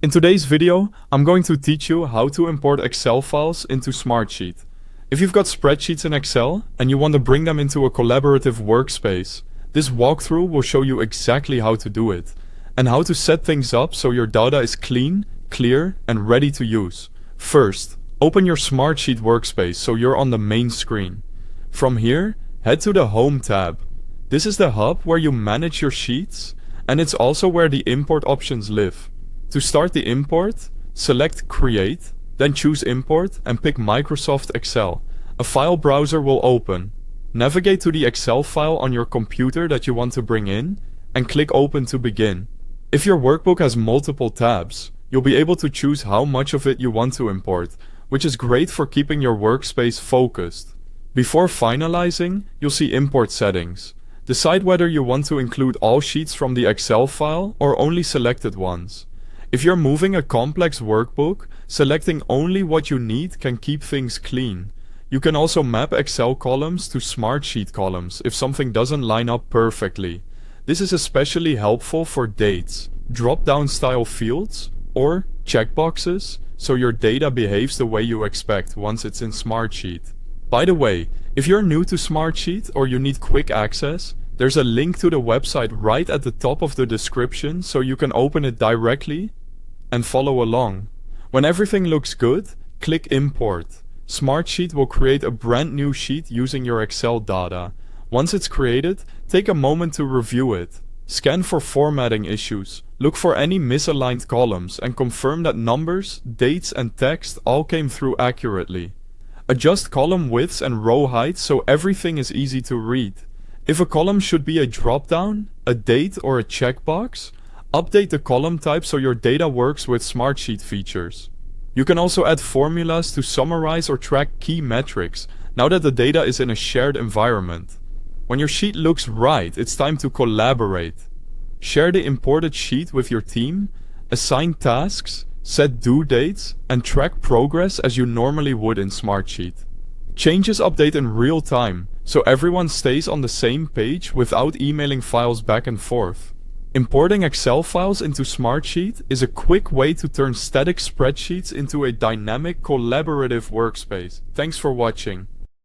In today's video, I'm going to teach you how to import Excel files into Smartsheet. If you've got spreadsheets in Excel and you want to bring them into a collaborative workspace, this walkthrough will show you exactly how to do it and how to set things up so your data is clean, clear, and ready to use. First, open your Smartsheet workspace so you're on the main screen. From here, head to the Home tab. This is the hub where you manage your sheets, and it's also where the import options live. To start the import, select Create, then choose Import and pick Microsoft Excel. A file browser will open. Navigate to the Excel file on your computer that you want to bring in, and click Open to begin. If your workbook has multiple tabs, you'll be able to choose how much of it you want to import, which is great for keeping your workspace focused. Before finalizing, you'll see Import Settings. Decide whether you want to include all sheets from the Excel file or only selected ones. If you're moving a complex workbook, selecting only what you need can keep things clean. You can also map Excel columns to Smartsheet columns if something doesn't line up perfectly. This is especially helpful for dates, drop-down style fields, or checkboxes, so your data behaves the way you expect once it's in Smartsheet. By the way, if you're new to Smartsheet or you need quick access, there's a link to the website right at the top of the description so you can open it directly and follow along. When everything looks good, click Import. Smartsheet will create a brand new sheet using your Excel data. Once it's created, take a moment to review it. Scan for formatting issues, look for any misaligned columns, and confirm that numbers, dates, and text all came through accurately. Adjust column widths and row heights so everything is easy to read. If a column should be a drop-down, a date, or a checkbox, update the column type so your data works with Smartsheet features. You can also add formulas to summarize or track key metrics now that the data is in a shared environment. When your sheet looks right, it's time to collaborate. Share the imported sheet with your team, assign tasks, set due dates, and track progress as you normally would in Smartsheet. Changes update in real time, so everyone stays on the same page without emailing files back and forth. Importing Excel files into Smartsheet is a quick way to turn static spreadsheets into a dynamic, collaborative workspace. Thanks for watching.